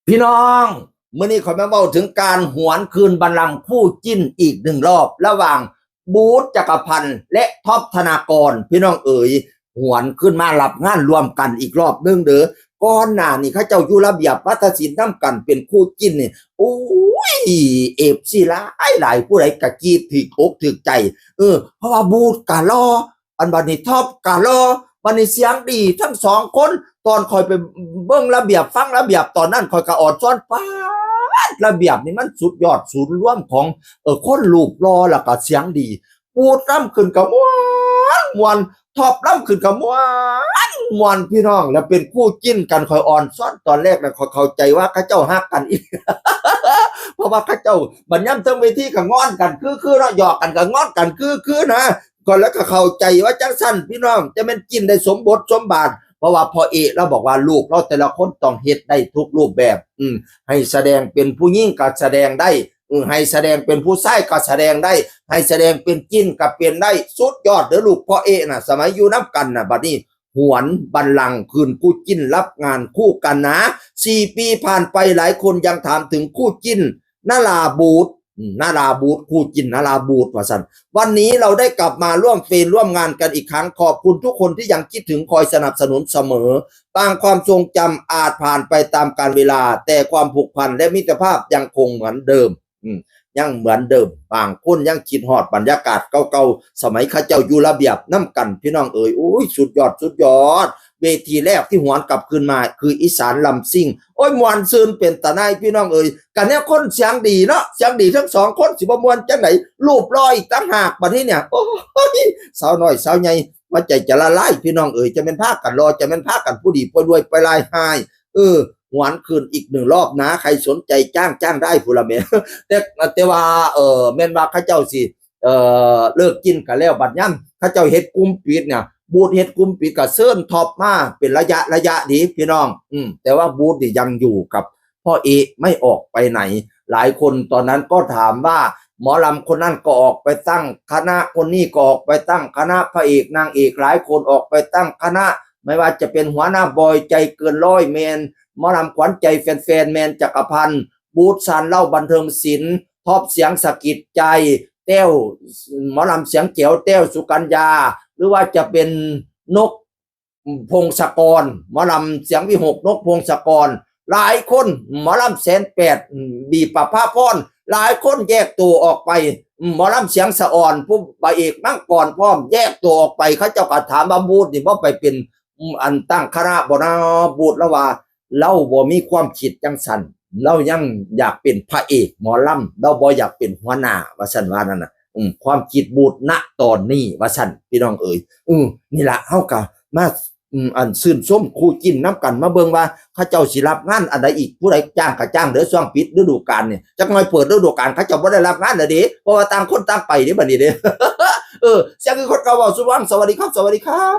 พี่น้องเมื่อนี้ขอมาเล่าถึงการหวนคืนบัลลังก์คู่จิ้นอีกหนึ่งรอบระหว่างบูธจักรพันธ์และท็อปธนากรพี่น้องเอ๋ยหวนขึ้นมารับงานรวมกันอีกรอบนึงเด้อก่อนหน้านี่เขาเจ้าอยู่ระเบียบวัฒนศิลป์นำกันเป็นคู่จิ้นนี่โอ้ยเอฟซีหลายผู้ใดกะกีดถึกอกถึกใจเพราะว่าบูธกะรออันบัดนี้ท็อปกะรอบัดนี้เสียงดีทั้งสองคนตอนคอยไปเบิ่งระเบียบฟังระเบียบตอนนั้นคอยกะออดซ้อนป้าดระเบียบนี่มันสุดยอดศูนย์รวมของคนรูปรอแล้วก็เสียงดีปูดร่ำขึ้นกับมวนทอบร่ำขึ้นกับมวนพี่น้องแล้วเป็นคู่จิ้นกันคอยอ่อนซ้อนตอนแรกนะคอยเข้าใจว่าเขาเจ้าฮักกันอีก เพราะว่าเขาเจ้าบัญญัติทั้งเวทีก็งอนกันคือเราหยอกกันก็งอนกันคือนะก่อนแล้วก็เข้าใจว่าจังสั้นพี่น้องจะเป็นกินได้สมบทสมบาทเพราะว่าพอเราบอกว่าลูกเราแต่ละคนต้องเฮ็ดได้ทุกรูปแบบให้แสดงเป็นผู้หญิงก็แสดงได้ให้แสดงเป็นผู้ชายก็แสดงได้ให้แสดงเป็นจิ้นก็เป็นได้สุดยอดเด้อลูกพ่อน่ะสมัยอยู่น้ำกันน่ะบัดนี้หวนบัลลังก์คืนคู่จิ้นรับงานคู่กันนะ4 ปีผ่านไปหลายคนยังถามถึงคู่จิ้นนาราบูธคู่จิ้นนาราบูธว่าซั่นวันนี้เราได้กลับมาร่วมเฟรนร่วมงานกันอีกครั้งขอบคุณทุกคนที่ยังคิดถึงคอยสนับสนุนเสมอบางความทรงจำอาจผ่านไปตามกาลเวลาแต่ความผูกพันและมิตรภาพยังคงเหมือนเดิมยังเหมือนเดิมบางคนยังคิดฮอดบรรยากาศเก่าๆสมัยข้าเจ้าอยู่ระเบียบน้ำกันพี่น้องเอ๋ยโอ้ยสุดยอดเวทีแรกที่หวนกลับคืนมาคืออีสานลำซิ่งโอ้ยมวนซืนเป็นตาหนายพี่น้องเอ๋ยกันเนี้ยคนเสียงดีเนาะเสียงดีทั้งสองคนสิบ่มวนจังไหนรูปรอยตั้งหากบัดนี้เนี่ยโอ้ยสาวน้อยสาวใหญ่ว่าใจจะละลายพี่น้องเอ๋ยจะเป็นภาคกันรอจะเป็นภาคกันผู้ดีผู้รวยไปลายหายหวนคืนอีกหนึ่งรอบนะใครสนใจจ้างได้ผู้ละเมแต่ว่าแม่นว่าเขาเจ้าสิเลิกกินกันแล้วบัดย่ำเขาเจ้าเฮ็ดกลุ่มปิดเนี่ยบูธเฮ็ดกลุ่มปิดก็เซิร์นท็อปมาเป็นระยะดีพี่น้องแต่ว่าบูธนี่ยังอยู่กับพ่อไม่ออกไปไหนหลายคนตอนนั้นก็ถามว่าหมอลำคนนั้นก็ออกไปตั้งคณะคนนี้ก็ออกไปตั้งคณะพระเอกนางเอกหลายคนออกไปตั้งคณะไม่ว่าจะเป็นหัวหน้าบอยใจเกินร้อยแมนหมอลำขวัญใจแฟนแมนจักรพันธ์บูธซานเล่าบันเทิงศิลป์ท็อปเสียงสะกิดใจแต้วหมอลำเสียงเจ๋วแต้วสุกัญญาหรือว่าจะเป็นนกพงศกรหมอลำเสียงวิหกนกพงศกรหลายคนหมอลำ108บีประภาพรหลายคนแยกตัวออกไปหมอลำเสียงสะอ่อนผู้บาเอกมั่งก่อนพร้อมแยกตัวออกไปเขาเจ้าก็ถามว่าบูธนี่บ่ไปเป็นอันตั้งคณะบ่นะบูธแล้วว่าเราบ่มีความคิดจังซั่นเรายังอยากเป็นพระเอกหมอลำเราบ่อยากเป็นหัวหน้าว่าซั่นว่านั่นน่ะความคิดบูธณตอนนี้ว่าซั่นพี่น้องเอ๋ยนี่ล่ะเฮาก็มาอันซื่นส้มคู่จิ้นน้ำกันมาเบิ่งว่าเขาเจ้าสิรับงานอันใดอีกผู้ใดจ้างก็จ้างเด้อช่วงปิดฤดูกาลเนี่ยจักหน่อยเปิดฤดูกาลเขาเจ้าบ่ได้รับงานแล้วเด้เพราะว่าต่างคนต่างไปเด้บัดนี้เด้เสียงคือคนเก่าเว้าสุวรรณสวัสดีครับ